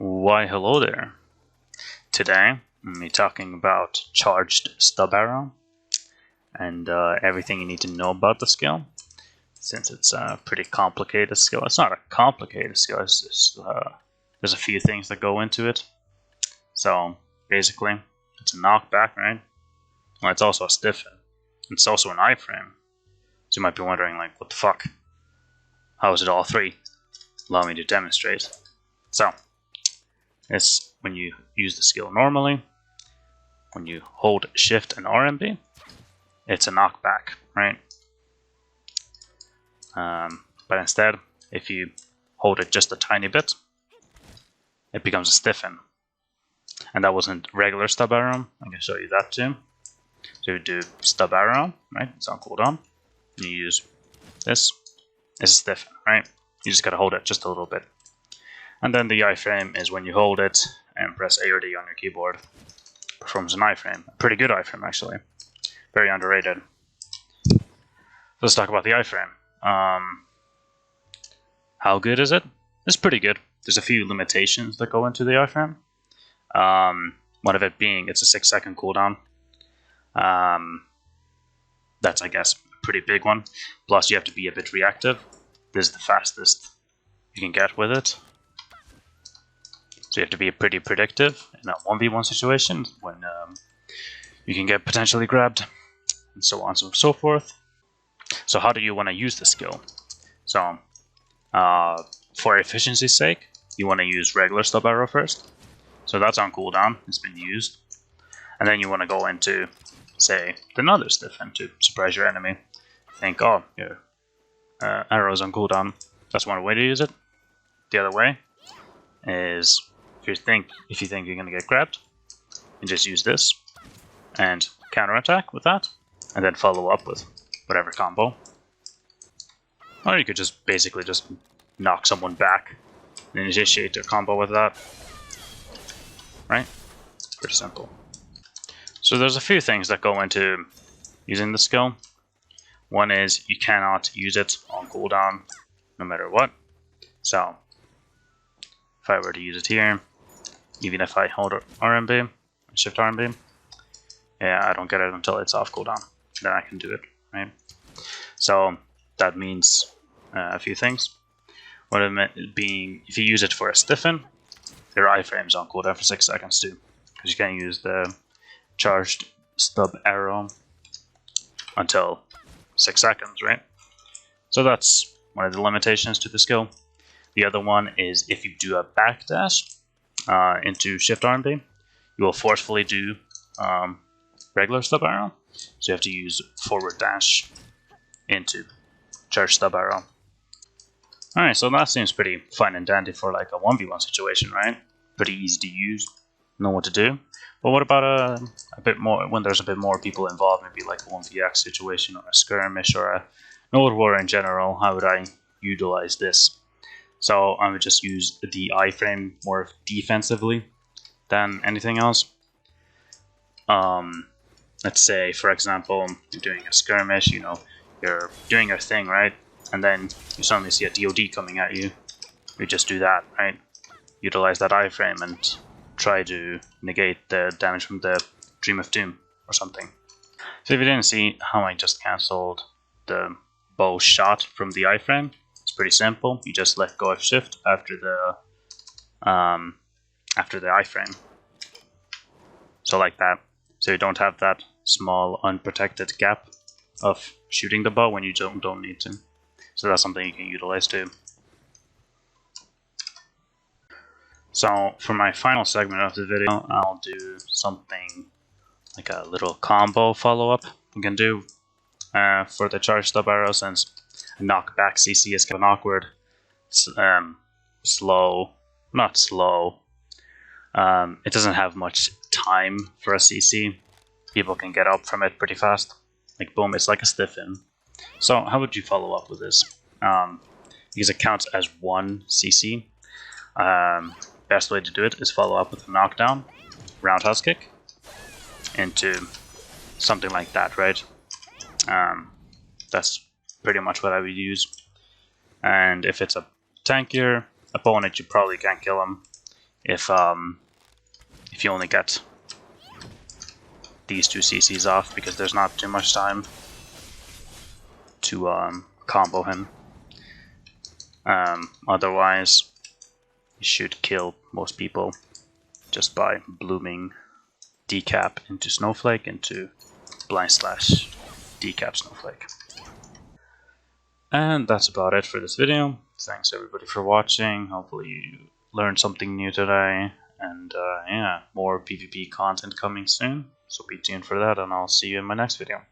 Why hello there. Today I'm talking about charged stub arrow and everything you need to know about the skill, since it's a pretty complicated skill. It's not a complicated skill, it's just, there's a few things that go into it. So basically it's a knockback, right? Well, it's also a stiffen. It's also an iframe. So you might be wondering, like, what the fuck? How is it all three? Allow me to demonstrate. So it's when you use the skill normally, when you hold shift and RMB, it's a knockback, right? But instead, if you hold it just a tiny bit, it becomes a stiffen. And that wasn't regular stub arrow. I can show you that too. So you do stub arrow, right? It's on cooldown. And you use this. It's a stiffen, right? You just gotta hold it just a little bit. And then the iframe is when you hold it and press A or D on your keyboard. Performs an iframe. A pretty good iframe, actually. Very underrated. Let's talk about the iframe. How good is it? It's pretty good. There's a few limitations that go into the iframe. One of it being it's a 6-second cooldown. That's, I guess, a pretty big one. Plus, you have to be a bit reactive. This is the fastest you can get with it. So you have to be pretty predictive in a 1v1 situation when you can get potentially grabbed, and so on and so forth. So how do you want to use the skill? So for efficiency's sake, you want to use regular stub arrow first. So that's on cooldown, it's been used. And then you want to go into, say, another stiffen to surprise your enemy. Think, oh, your arrow's on cooldown. That's one way to use it. The other way is if you think you're gonna get grabbed, you just use this and counterattack with that, and then follow up with whatever combo. Or you could just basically just knock someone back and initiate a combo with that. Right? It's pretty simple. So there's a few things that go into using the skill. One is you cannot use it on cooldown no matter what. So if I were to use it here, even if I hold RMB, shift RMB, yeah, I don't get it until it's off cooldown. Then I can do it, right? So that means a few things. One of them being, if you use it for a stiffen, your iframe's on cooldown for 6 seconds too, because you can't use the charged stub arrow until 6 seconds, right? So that's one of the limitations to the skill. The other one is if you do a backdash into shift RMB, you will forcefully do regular stub arrow. So you have to use forward dash into charge stub arrow. Alright, so that seems pretty fine and dandy for like a 1v1 situation, right? Pretty easy to use, know what to do. But what about a bit more, when there's a bit more people involved, maybe like a 1vx situation or a skirmish or a node war in general? How would I utilize this? So I would just use the iframe more defensively than anything else. Let's say, for example, you're doing a skirmish, you know, you're doing your thing, right? And then you suddenly see a DOD coming at you. You just do that, right? Utilize that iframe and try to negate the damage from the Dream of Doom or something. So if you didn't see how I just cancelled the bow shot from the iframe, it's pretty simple. You just let go of shift after the iframe. So like that. So you don't have that small unprotected gap of shooting the bow when you don't need to. So that's something you can utilize too. So for my final segment of the video, I'll do something like a little combo follow-up we can do for the charged stub arrow, since a knockback CC is kind of awkward. Slow, not slow. It doesn't have much time for a CC. People can get up from it pretty fast. Like boom, it's like a stiffen. So how would you follow up with this? Because it counts as one CC. Best way to do it is follow up with a knockdown, roundhouse kick, into something like that, right? That's pretty much what I would use. And if it's a tankier opponent, you probably can't kill him. if you only get these 2 CCs off, because there's not too much time to combo him. Otherwise, you should kill most people just by blooming decap into Snowflake into blind slash decap Snowflake. And that's about it for this video. Thanks everybody for watching. Hopefully you learned something new today. And yeah, more PvP content coming soon. So be tuned for that, and I'll see you in my next video.